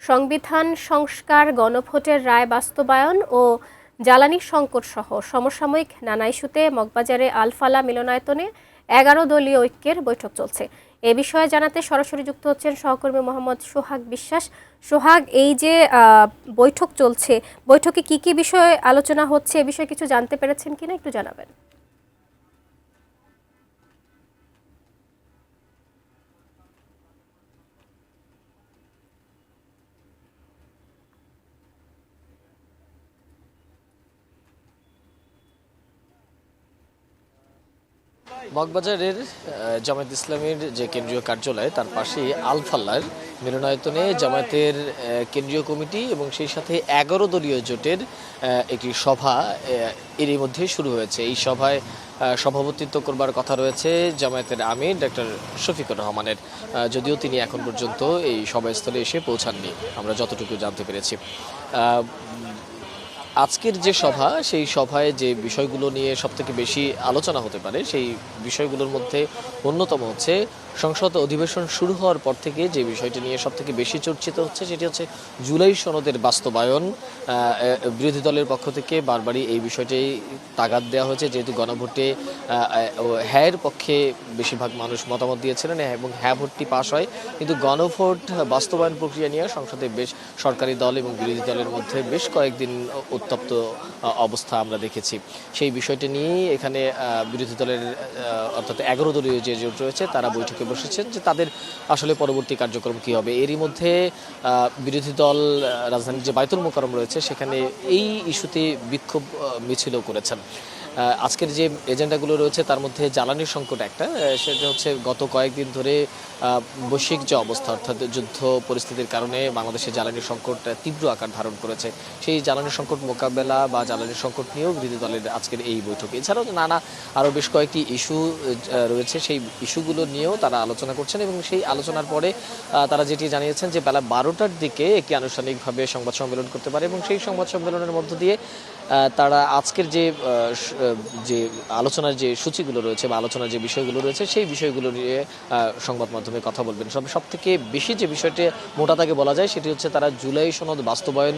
সংবিধান সংস্কার, গণভোটের রায় বাস্তবায়ন ও জ্বালানি সংকট সহ সমসাময়িক নানা ইস্যুতে মগবাজারে আলফালা মিলনায়তনে ১১ দলীয় ঐক্যের বৈঠক চলছে। এ বিষয়ে জানাতে সরাসরি যুক্ত হচ্ছেন সহকর্মী মোহাম্মদ সোহাগ বিশ্বাস। সোহাগ, এই যে বৈঠক চলছে, বৈঠকে কি কি বিষয়ে আলোচনা হচ্ছে, এ বিষয়ে কিছু জানতে পেরেছেন কিনা একটু জানাবেন। মগবাজারের জামায়াত ইসলামীর যে কেন্দ্রীয় কার্যালয় তার পাশে আলফাল্লার মিলনায়তনে জামায়াতের কেন্দ্রীয় কমিটি এবং সেই সাথে ১১ দলীয় জোটের একটি সভা এরই মধ্যে শুরু হয়েছে। এই সভায় সভাপতিত্ব করবার কথা রয়েছে জামায়াতের আমির ডক্টর শফিকুর রহমানের, যদিও তিনি এখন পর্যন্ত এই সভাস্থলে এসে পৌঁছাননি আমরা যতটুকু জানতে পেরেছি। আজকের যে সভা, সেই সভায় যে বিষয়গুলো নিয়ে সবথেকে বেশি আলোচনা হতে পারে সেই বিষয়গুলোর মধ্যে অন্যতম হচ্ছে সংসদ অধিবেশন শুরু হওয়ার পর থেকে যে বিষয়টি নিয়ে সবথেকে বেশি চর্চিত হচ্ছে সেটি হচ্ছে জুলাই সনদের বাস্তবায়ন। বিরোধী দলের পক্ষ থেকে বারবারই এই বিষয়টি তাগাদ দেওয়া হয়েছে, যেহেতু গণভোটে হ্যাঁর পক্ষে বেশিরভাগ মানুষ মতামত দিয়েছিলেন এবং হ্যাঁ ভোটটি পাশ হয়, কিন্তু গণভোট বাস্তবায়ন প্রক্রিয়া নিয়ে সংসদে বেশ সরকারি দল এবং বিরোধী দলের মধ্যে বেশ কয়েকদিন উত্তপ্ত অবস্থা আমরা দেখেছি। সেই বিষয়টি নিয়েই এখানে বিরোধী দলের অর্থাৎ ১১ দলীয় যে জোট রয়েছে তারা বৈঠকে বসেছেন যে তাদের আসলে পরবর্তী কার্যক্রম কী হবে। এরই মধ্যে বিরোধী দল রাজধানীর যে বায়তুল মোকাররম রয়েছে সেখানে এই ইস্যুতে বিক্ষোভ মিছিলও করেছেন। আজকের যে এজেন্ডাগুলো রয়েছে তার মধ্যে জ্বালানির সংকট একটা, সেটা হচ্ছে গত কয়েকদিন ধরে বৈশ্বিক যে অবস্থা অর্থাৎ যুদ্ধ পরিস্থিতির কারণে বাংলাদেশে জ্বালানি সংকট তীব্র আকার ধারণ করেছে। সেই জ্বালানি সংকট মোকাবেলা বা জ্বালানি সংকট নিয়েও বিরোধী দলের আজকের এই বৈঠক। এছাড়াও নানা আরও বেশ কয়েকটি ইস্যু রয়েছে, সেই ইস্যুগুলো নিয়েও তারা আলোচনা করছেন এবং সেই আলোচনার পরে তারা যেটি জানিয়েছেন যে বেলা ১২টার দিকে একটি আনুষ্ঠানিকভাবে সংবাদ সম্মেলন করতে পারে এবং সেই সংবাদ সম্মেলনের মধ্য দিয়ে তারা আজকের যে আলোচনার যে সূচিগুলো রয়েছে বা আলোচনার যে বিষয়গুলো রয়েছে সেই বিষয়গুলো নিয়ে সংবাদ মাধ্যমে কথা বলবেন। সব থেকে বেশি যে বিষয়টি মোটা তাকে বলা যায় সেটি হচ্ছে তারা জুলাই সনদ বাস্তবায়ন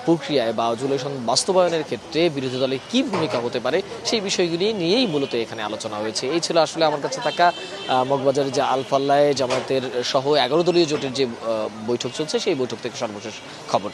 প্রক্রিয়ায় বা জুলাই সনদ বাস্তবায়নের ক্ষেত্রে বিরোধী দলের কী ভূমিকা হতে পারে সেই বিষয়গুলি নিয়েই মূলত এখানে আলোচনা হয়েছে। এই ছিল আসলে আমার কাছে থাকা মগবাজারের যে আলফাল্লায় জামায়াতের সহ ১১ দলীয় জোটের যে বৈঠক চলছে সেই বৈঠক থেকে সর্বশেষ খবর।